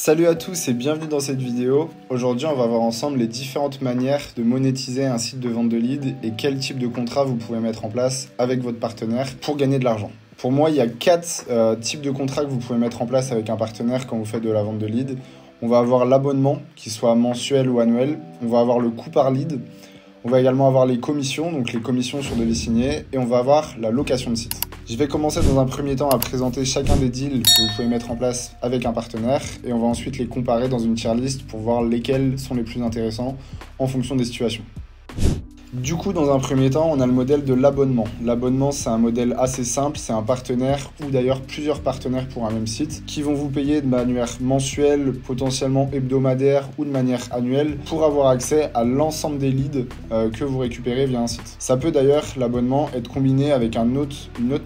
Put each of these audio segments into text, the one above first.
Salut à tous et bienvenue dans cette vidéo. Aujourd'hui, on va voir ensemble les différentes manières de monétiser un site de vente de leads et quel type de contrat vous pouvez mettre en place avec votre partenaire pour gagner de l'argent. Pour moi, il y a 4 types de contrats que vous pouvez mettre en place avec un partenaire quand vous faites de la vente de leads. On va avoir l'abonnement, qui soit mensuel ou annuel. On va avoir le coût par lead. On va également avoir les commissions, donc les commissions sur devis signé. Et on va avoir la location de site. Je vais commencer dans un premier temps à présenter chacun des deals que vous pouvez mettre en place avec un partenaire et on va ensuite les comparer dans une tier list pour voir lesquels sont les plus intéressants en fonction des situations. Du coup, dans un premier temps, on a le modèle de l'abonnement. L'abonnement, c'est un modèle assez simple, c'est un partenaire ou d'ailleurs plusieurs partenaires pour un même site qui vont vous payer de manière mensuelle, potentiellement hebdomadaire ou de manière annuelle pour avoir accès à l'ensemble des leads que vous récupérez via un site. Ça peut d'ailleurs, l'abonnement, être combiné avec une autre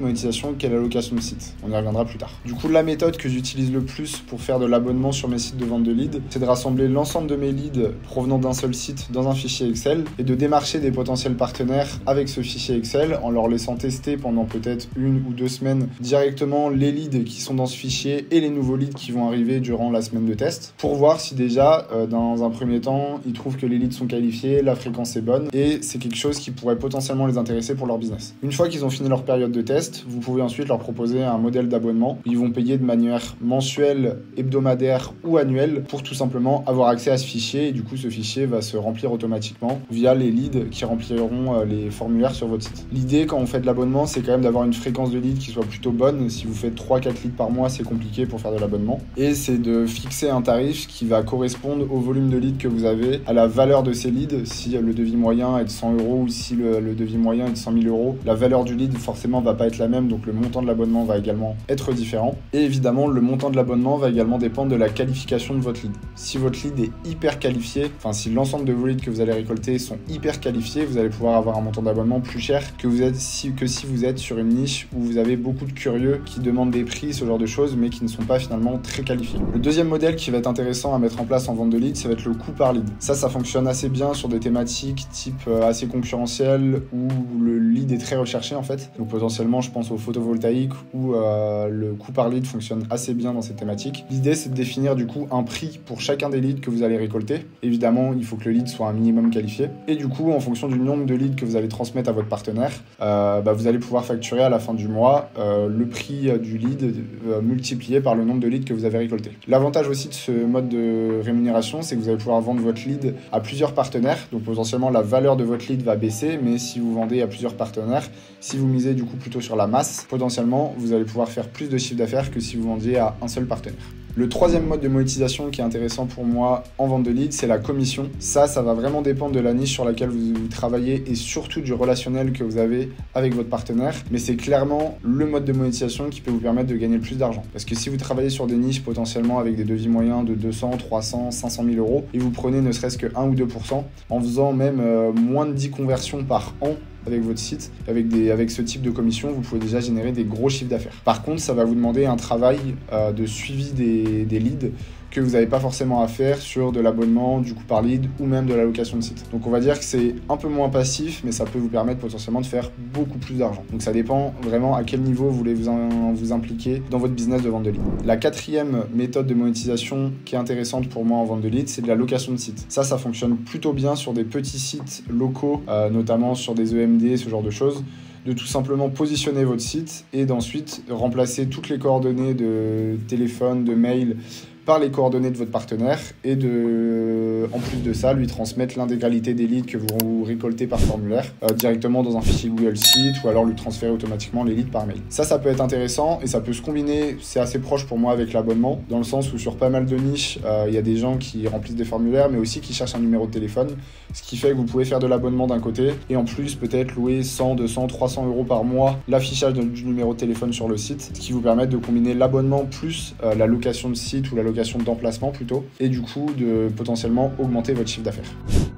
monétisation qu'est la location de site. On y reviendra plus tard. Du coup, la méthode que j'utilise le plus pour faire de l'abonnement sur mes sites de vente de leads, c'est de rassembler l'ensemble de mes leads provenant d'un seul site dans un fichier Excel et de démarcher des potentiels partenaires avec ce fichier Excel en leur laissant tester pendant peut-être 1 ou 2 semaines directement les leads qui sont dans ce fichier et les nouveaux leads qui vont arriver durant la semaine de test pour voir si déjà dans un premier temps ils trouvent que les leads sont qualifiés, la fréquence est bonne et c'est quelque chose qui pourrait potentiellement les intéresser pour leur business. Une fois qu'ils ont fini leur période de test, vous pouvez ensuite leur proposer un modèle d'abonnement où ils vont payer de manière mensuelle, hebdomadaire ou annuelle pour tout simplement avoir accès à ce fichier et du coup ce fichier va se remplir automatiquement via les leads qui rempliront les formulaires sur votre site. L'idée quand on fait de l'abonnement, c'est quand même d'avoir une fréquence de leads qui soit plutôt bonne. Si vous faites 3-4 leads par mois, c'est compliqué pour faire de l'abonnement. Et c'est de fixer un tarif qui va correspondre au volume de leads que vous avez, à la valeur de ces leads. Si le devis moyen est de 100 € ou si le devis moyen est de 100 000 €, la valeur du lead forcément va pas être la même, donc le montant de l'abonnement va également être différent. Et évidemment, le montant de l'abonnement va également dépendre de la qualification de votre lead. Si votre lead est hyper qualifié, enfin si l'ensemble de vos leads que vous allez récolter sont hyper qualifiés, vous allez pouvoir avoir un montant d'abonnement plus cher que si vous êtes sur une niche où vous avez beaucoup de curieux qui demandent des prix, ce genre de choses, mais qui ne sont pas finalement très qualifiés. Le deuxième modèle qui va être intéressant à mettre en place en vente de leads, ça va être le coût par lead. Ça fonctionne assez bien sur des thématiques type assez concurrentielles où le lead est très recherché en fait. Donc potentiellement, je pense au photovoltaïque où le coût par lead fonctionne assez bien dans cette thématique. L'idée, c'est de définir du coup un prix pour chacun des leads que vous allez récolter. Évidemment, il faut que le lead soit un minimum qualifié. Et du coup, en fonction du nombre de leads que vous allez transmettre à votre partenaire, vous allez pouvoir facturer à la fin du mois le prix du lead multiplié par le nombre de leads que vous avez récolté. L'avantage aussi de ce mode de rémunération, c'est que vous allez pouvoir vendre votre lead à plusieurs partenaires. Donc potentiellement, la valeur de votre lead va baisser, mais si vous vendez à plusieurs partenaires, si vous misez du coup plutôt sur la masse, potentiellement, vous allez pouvoir faire plus de chiffre d'affaires que si vous vendiez à un seul partenaire. Le troisième mode de monétisation qui est intéressant pour moi en vente de leads, c'est la commission. Ça va vraiment dépendre de la niche sur laquelle vous travaillez et surtout du relationnel que vous avez avec votre partenaire. Mais c'est clairement le mode de monétisation qui peut vous permettre de gagner le plus d'argent. Parce que si vous travaillez sur des niches potentiellement avec des devis moyens de 200, 300, 500 000 € et vous prenez ne serait-ce que 1 ou 2%, en faisant même moins de 10 conversions par an, avec votre site, avec ce type de commission, vous pouvez déjà générer des gros chiffres d'affaires. Par contre, ça va vous demander un travail de suivi des leads que vous n'avez pas forcément à faire sur de l'abonnement, du coût par lead ou même de la location de site. Donc on va dire que c'est un peu moins passif, mais ça peut vous permettre potentiellement de faire beaucoup plus d'argent. Donc ça dépend vraiment à quel niveau vous voulez vous impliquer dans votre business de vente de leads. La quatrième méthode de monétisation qui est intéressante pour moi en vente de leads, c'est de la location de site. Ça fonctionne plutôt bien sur des petits sites locaux, notamment sur des EMD, ce genre de choses. De tout simplement positionner votre site et d'ensuite remplacer toutes les coordonnées de téléphone, de mail par les coordonnées de votre partenaire et en plus de ça, lui transmettre l'intégralité des leads que vous récoltez par formulaire directement dans un fichier Google Sheet ou alors lui transférer automatiquement les leads par mail. Ça peut être intéressant et ça peut se combiner, c'est assez proche pour moi avec l'abonnement, dans le sens où sur pas mal de niches, il y a des gens qui remplissent des formulaires mais aussi qui cherchent un numéro de téléphone, ce qui fait que vous pouvez faire de l'abonnement d'un côté et en plus peut-être louer 100, 200, 300 € par mois l'affichage du numéro de téléphone sur le site, ce qui vous permet de combiner l'abonnement plus la location de site ou la location d'emplacement plutôt, et du coup de potentiellement augmenter votre chiffre d'affaires.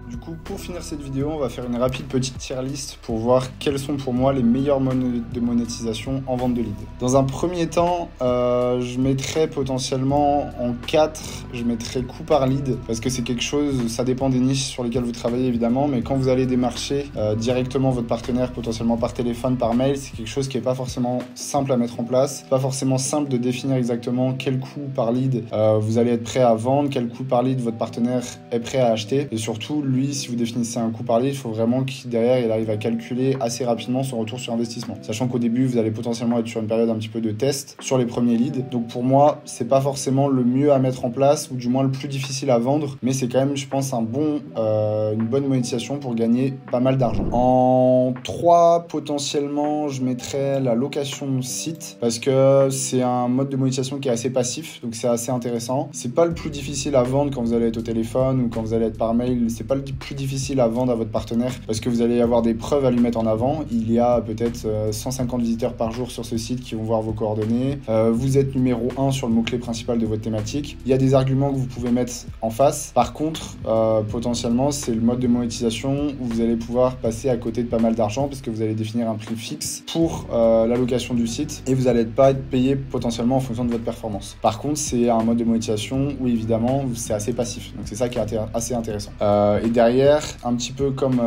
Du coup, pour finir cette vidéo, on va faire une rapide petite tier list pour voir quels sont pour moi les meilleurs modes de monétisation en vente de leads. Dans un premier temps, je mettrais potentiellement en 4, je mettrais coût par lead parce que c'est quelque chose, ça dépend des niches sur lesquelles vous travaillez évidemment, mais quand vous allez démarcher directement votre partenaire potentiellement par téléphone, par mail, c'est quelque chose qui n'est pas forcément simple à mettre en place, pas forcément simple de définir exactement quel coût par lead vous allez être prêt à vendre, quel coût par lead votre partenaire est prêt à acheter, et surtout lui, si vous définissez un coût par lead, il faut vraiment qu'il derrière il arrive à calculer assez rapidement son retour sur investissement, sachant qu'au début vous allez potentiellement être sur une période un petit peu de test sur les premiers leads. Donc pour moi c'est pas forcément le mieux à mettre en place, ou du moins le plus difficile à vendre, mais c'est quand même, je pense, une bonne monétisation pour gagner pas mal d'argent. En 3, potentiellement je mettrais la location site, parce que c'est un mode de monétisation qui est assez passif, donc c'est assez intéressant. C'est pas le plus difficile à vendre quand vous allez être au téléphone ou quand vous allez être par mail, c'est pas le plus difficile à vendre à votre partenaire parce que vous allez avoir des preuves à lui mettre en avant. Il y a peut-être 150 visiteurs par jour sur ce site qui vont voir vos coordonnées. Vous êtes numéro 1 sur le mot-clé principal de votre thématique. Il y a des arguments que vous pouvez mettre en face. Par contre, potentiellement, c'est le mode de monétisation où vous allez pouvoir passer à côté de pas mal d'argent parce que vous allez définir un prix fixe pour la location du site et vous n'allez pas être payé potentiellement en fonction de votre performance. Par contre, c'est un mode de monétisation où évidemment, c'est assez passif. Donc c'est ça qui est assez intéressant. Et derrière, un petit peu comme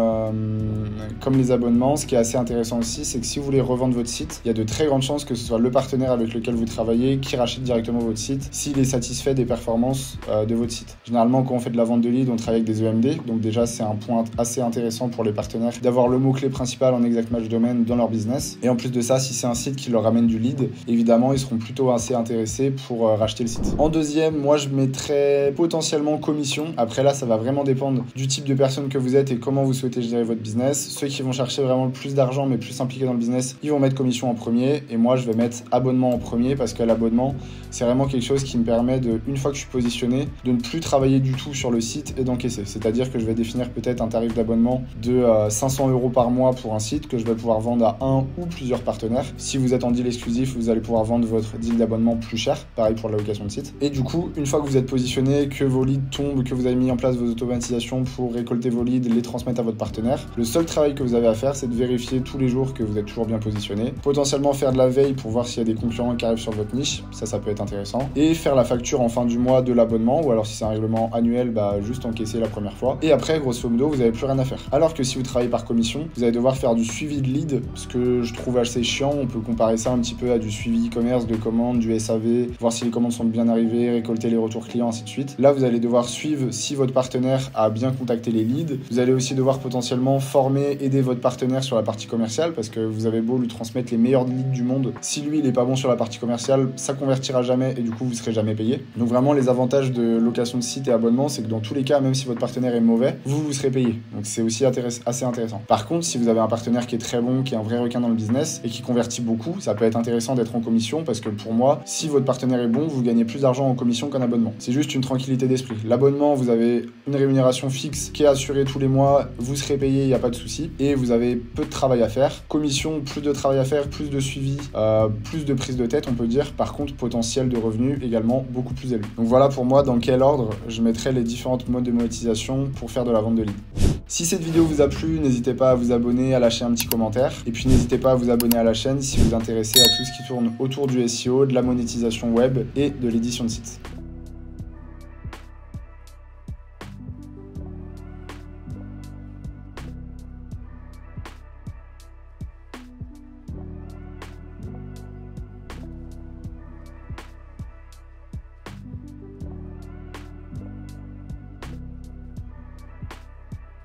les abonnements, ce qui est assez intéressant aussi, c'est que si vous voulez revendre votre site, il y a de très grandes chances que ce soit le partenaire avec lequel vous travaillez qui rachète directement votre site s'il est satisfait des performances de votre site. Généralement, quand on fait de la vente de leads, on travaille avec des EMD, donc déjà c'est un point assez intéressant pour les partenaires d'avoir le mot-clé principal en exact match domaine dans leur business. Et en plus de ça, si c'est un site qui leur ramène du lead, évidemment, ils seront plutôt assez intéressés pour racheter le site. En deuxième, moi je mettrais potentiellement commission. Après là, ça va vraiment dépendre du type de personne que vous êtes et comment vous souhaitez gérer votre business. Ceux qui vont chercher vraiment le plus d'argent mais plus impliqués dans le business, ils vont mettre commission en premier, et moi je vais mettre abonnement en premier parce que l'abonnement c'est vraiment quelque chose qui me permet de, une fois que je suis positionné, de ne plus travailler du tout sur le site et d'encaisser. C'est-à-dire que je vais définir peut-être un tarif d'abonnement de 500 € par mois pour un site que je vais pouvoir vendre à un ou plusieurs partenaires. Si vous êtes en deal exclusif, vous allez pouvoir vendre votre deal d'abonnement plus cher, pareil pour la location de site. Et du coup, une fois que vous êtes positionné, que vos leads tombent, que vous avez mis en place vos automatisations pour récolter vos leads, les transmettre à votre partenaire, le seul travail que vous avez à faire, c'est de vérifier tous les jours que vous êtes toujours bien positionné, potentiellement faire de la veille pour voir s'il y a des concurrents qui arrivent sur votre niche, ça peut être intéressant, et faire la facture en fin du mois de l'abonnement, ou alors si c'est un règlement annuel, juste encaisser la première fois, et après grosso modo vous n'avez plus rien à faire. Alors que si vous travaillez par commission, vous allez devoir faire du suivi de lead, ce que je trouve assez chiant. On peut comparer ça un petit peu à du suivi e-commerce, de commandes, du SAV, voir si les commandes sont bien arrivées, récolter les retours clients, ainsi de suite. Là vous allez devoir suivre si votre partenaire a bien contacté les leads. Vous allez aussi devoir potentiellement former, aider votre partenaire sur la partie commerciale, parce que vous avez beau lui transmettre les meilleurs leads du monde, si lui il est pas bon sur la partie commerciale, ça convertira jamais et du coup vous serez jamais payé. Donc vraiment les avantages de location de site et abonnement, c'est que dans tous les cas, même si votre partenaire est mauvais, vous serez payé. Donc c'est aussi assez intéressant. Par contre, si vous avez un partenaire qui est très bon, qui est un vrai requin dans le business et qui convertit beaucoup, ça peut être intéressant d'être en commission, parce que pour moi, si votre partenaire est bon, vous gagnez plus d'argent en commission qu'en abonnement. C'est juste une tranquillité d'esprit. L'abonnement, vous avez une rémunération fixe qui est assurée tous les mois, vous serez payé, il n'y a pas de souci, et vous avez peu de travail à faire. Commission, plus de travail à faire, plus de suivi, plus de prise de tête, on peut dire. Par contre, potentiel de revenus également beaucoup plus élevé. Donc voilà pour moi dans quel ordre je mettrai les différentes modes de monétisation pour faire de la vente de leads. Si cette vidéo vous a plu, n'hésitez pas à vous abonner, à lâcher un petit commentaire. Et puis n'hésitez pas à vous abonner à la chaîne si vous vous intéressez à tout ce qui tourne autour du SEO, de la monétisation web et de l'édition de sites.